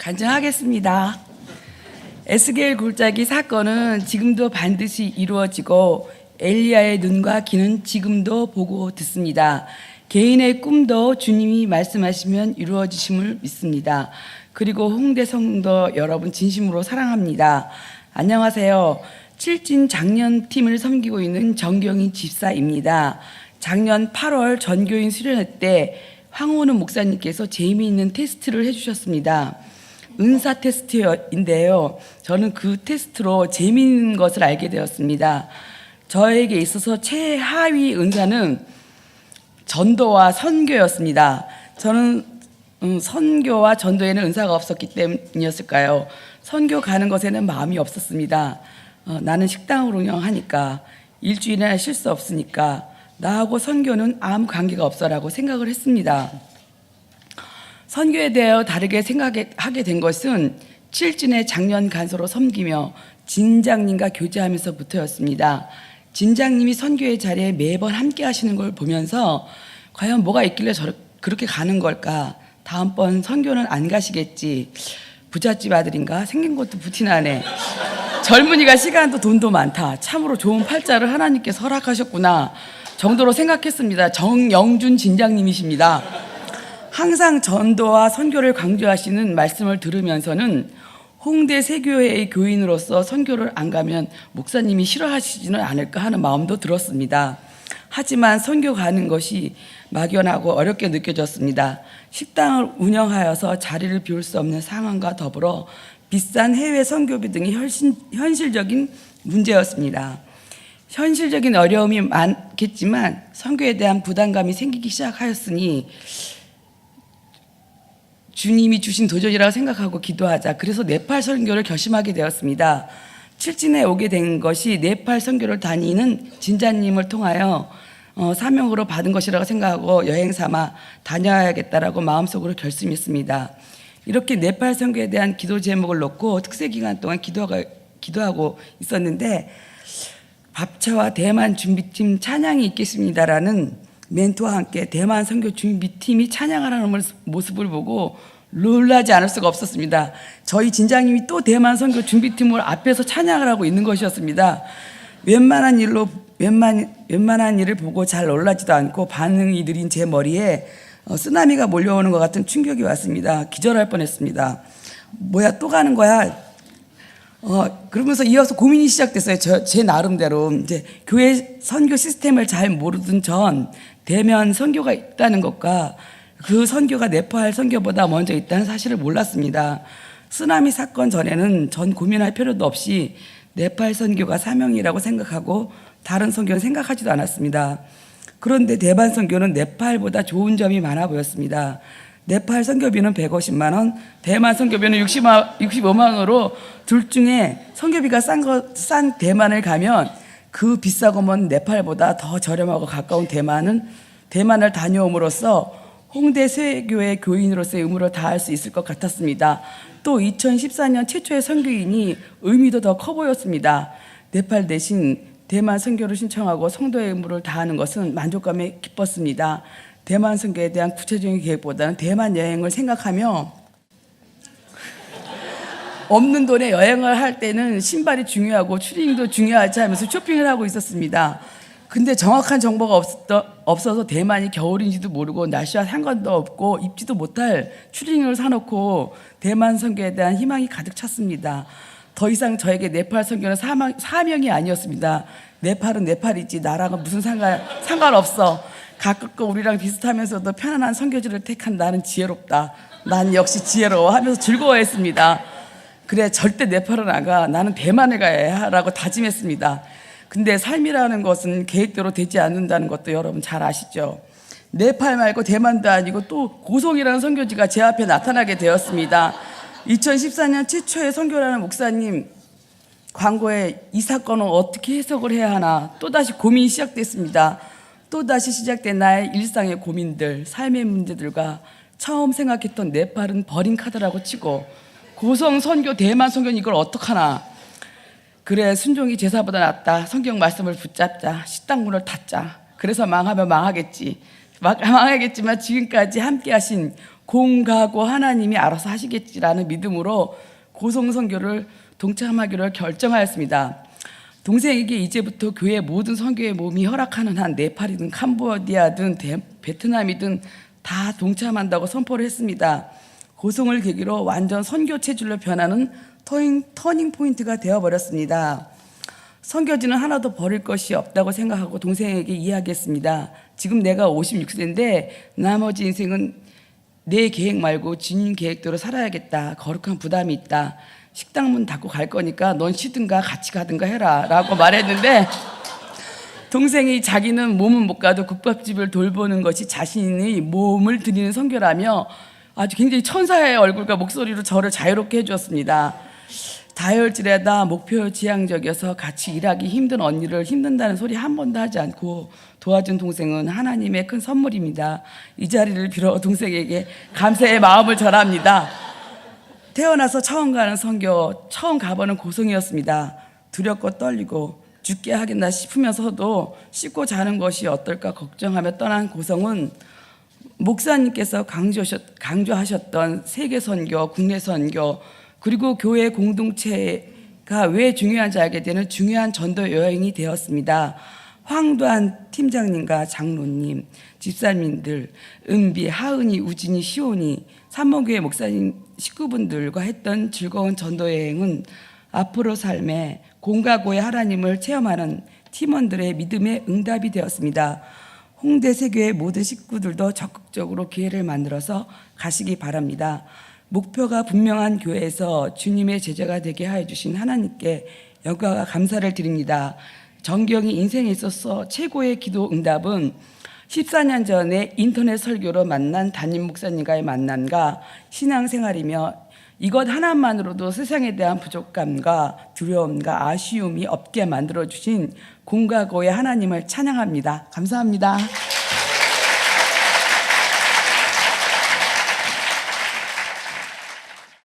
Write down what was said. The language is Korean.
간증하겠습니다. 에스겔 골짜기 사건은 지금도 반드시 이루어지고 엘리야의 눈과 귀는 지금도 보고 듣습니다. 개인의 꿈도 주님이 말씀하시면 이루어지심을 믿습니다. 그리고 홍대 성도 여러분 진심으로 사랑합니다. 안녕하세요. 칠진 장년팀을 섬기고 있는 정경희 집사입니다. 작년 8월 전교인 수련회 때 황호는 목사님께서 재미있는 테스트를 해주셨습니다. 은사 테스트인데요. 저는 그 테스트로 재미있는 것을 알게 되었습니다. 저에게 있어서 최하위 은사는 전도와 선교였습니다. 저는 선교와 전도에는 은사가 없었기 때문이었을까요? 선교 가는 것에는 마음이 없었습니다. 나는 식당을 운영하니까 일주일이나 쉴 수 없으니까 나하고 선교는 아무 관계가 없어라고 생각을 했습니다. 선교에 대하여 다르게 생각하게 된 것은 칠진의 장년 간소로 섬기며 진장님과 교제하면서부터였습니다. 진장님이 선교의 자리에 매번 함께 하시는 걸 보면서 과연 뭐가 있길래 그렇게 가는 걸까? 다음번 선교는 안 가시겠지. 부잣집 아들인가? 생긴 것도 부티나네. 젊은이가 시간도 돈도 많다. 참으로 좋은 팔자를 하나님께서 허락하셨구나 정도로 생각했습니다. 정영준 진장님이십니다. 항상 전도와 선교를 강조하시는 말씀을 들으면서는 홍대 세교회의 교인으로서 선교를 안 가면 목사님이 싫어하시지는 않을까 하는 마음도 들었습니다. 하지만 선교 가는 것이 막연하고 어렵게 느껴졌습니다. 식당을 운영하여서 자리를 비울 수 없는 상황과 더불어 비싼 해외 선교비 등이 현실적인 문제였습니다. 현실적인 어려움이 많겠지만 선교에 대한 부담감이 생기기 시작하였으니 주님이 주신 도전이라고 생각하고 기도하자. 그래서 네팔 선교를 결심하게 되었습니다. 칠진에 오게 된 것이 네팔 선교를 다니는 진자님을 통하여 사명으로 받은 것이라고 생각하고 여행 삼아 다녀야겠다라고 마음속으로 결심했습니다. 이렇게 네팔 선교에 대한 기도 제목을 놓고 특세 기간 동안 기도하고 있었는데 밥차와 대만 준비팀 찬양이 있겠습니다라는 멘토와 함께 대만 선교 준비팀이 찬양하라는 모습을 보고 놀라지 않을 수가 없었습니다. 저희 진장님이 또 대만 선교 준비팀을 앞에서 찬양을 하고 있는 것이었습니다. 웬만한 일을 보고 잘 놀라지도 않고 반응이 느린 제 머리에 쓰나미가 몰려오는 것 같은 충격이 왔습니다. 기절할 뻔했습니다. 뭐야 또 가는 거야? 그러면서 이어서 고민이 시작됐어요. 제 나름대로 이제 교회 선교 시스템을 잘 모르던 전 대면 선교가 있다는 것과 그 선교가 네팔 선교보다 먼저 있다는 사실을 몰랐습니다. 쓰나미 사건 전에는 전 고민할 필요도 없이 네팔 선교가 사명이라고 생각하고 다른 선교는 생각하지도 않았습니다. 그런데 대만 선교는 네팔보다 좋은 점이 많아 보였습니다. 네팔 선교비는 150만 원, 대만 선교비는 65만 원으로 둘 중에 선교비가 싼 대만을 가면 그 비싸고 먼 네팔보다 더 저렴하고 가까운 대만을 다녀옴으로써 홍대 세교회 교인으로서의 의무를 다할 수 있을 것 같았습니다. 또 2014년 최초의 선교인이 의미도 더 커 보였습니다. 네팔 대신 대만 선교를 신청하고 성도의 의무를 다하는 것은 만족감에 기뻤습니다. 대만 선교에 대한 구체적인 계획보다는 대만 여행을 생각하며 없는 돈에 여행을 할 때는 신발이 중요하고 추리닝도 중요하지 하면서 쇼핑을 하고 있었습니다. 근데 정확한 정보가 없어서 대만이 겨울인지도 모르고 날씨와 상관도 없고 입지도 못할 추리닝을 사놓고 대만 선교에 대한 희망이 가득 찼습니다. 더 이상 저에게 네팔 선교는 사명이 아니었습니다. 네팔은 네팔이지 나랑은 무슨 상관없어. 가깝고 우리랑 비슷하면서도 편안한 선교지를 택한 나는 지혜롭다. 난 역시 지혜로워 하면서 즐거워했습니다. 그래 절대 네팔은 안 가. 나는 대만을 가야 라고 다짐했습니다. 근데 삶이라는 것은 계획대로 되지 않는다는 것도 여러분 잘 아시죠? 네팔 말고 대만도 아니고 또 고성이라는 선교지가 제 앞에 나타나게 되었습니다. 2014년 최초의 선교라는 목사님 광고에 이 사건을 어떻게 해석을 해야 하나 또다시 고민이 시작됐습니다. 또다시 시작된 나의 일상의 고민들, 삶의 문제들과 처음 생각했던 네팔은 버린 카드라고 치고 고성 선교, 대만 선교는 이걸 어떡하나. 그래 순종이 제사보다 낫다. 성경 말씀을 붙잡자. 식당 문을 닫자. 그래서 망하면 망하겠지. 망하겠지만 지금까지 함께하신 공가고 하나님이 알아서 하시겠지라는 믿음으로 고성 선교를 동참하기로 결정하였습니다. 동생에게 이제부터 교회 모든 선교의 몸이 허락하는 한 네팔이든 캄보디아든 베트남이든 다 동참한다고 선포를 했습니다. 고성을 계기로 완전 선교 체질로 변하는 터닝 포인트가 되어버렸습니다. 선교지는 하나도 버릴 것이 없다고 생각하고 동생에게 이야기했습니다. 지금 내가 56세인데 나머지 인생은 내 계획 말고 주님 계획대로 살아야겠다. 거룩한 부담이 있다. 식당 문 닫고 갈 거니까 넌 쉬든가 같이 가든가 해라 라고 말했는데, 동생이 자기는 몸은 못 가도 국밥집을 돌보는 것이 자신의 몸을 드리는 선교라며 아주 굉장히 천사의 얼굴과 목소리로 저를 자유롭게 해주었습니다. 다혈질에다 목표 지향적이어서 같이 일하기 힘든 언니를 힘든다는 소리 한 번도 하지 않고 도와준 동생은 하나님의 큰 선물입니다. 이 자리를 빌어 동생에게 감사의 마음을 전합니다. 태어나서 처음 가는 선교, 처음 가보는 고성이었습니다. 두렵고 떨리고 죽게 하겠나 싶으면서도 씻고 자는 것이 어떨까 걱정하며 떠난 고성은 목사님께서 강조하셨던 세계 선교, 국내 선교, 그리고 교회 공동체가 왜 중요한지 알게 되는 중요한 전도 여행이 되었습니다. 황도한 팀장님과 장로님, 집사님들, 은비, 하은이, 우진이, 시온이, 삼목교회 목사님 식구분들과 했던 즐거운 전도 여행은 앞으로 삶에 공가고의 하나님을 체험하는 팀원들의 믿음의 응답이 되었습니다. 홍대 세교회 모든 식구들도 적극적으로 기회를 만들어서 가시기 바랍니다. 목표가 분명한 교회에서 주님의 제자가 되게 하여 주신 하나님께 영광과 감사를 드립니다. 정경이 인생에 있어서 최고의 기도 응답은 14년 전에 인터넷 설교로 만난 담임 목사님과의 만남과 신앙생활이며, 이것 하나만으로도 세상에 대한 부족감과 두려움과 아쉬움이 없게 만들어주신 공가고의 하나님을 찬양합니다. 감사합니다.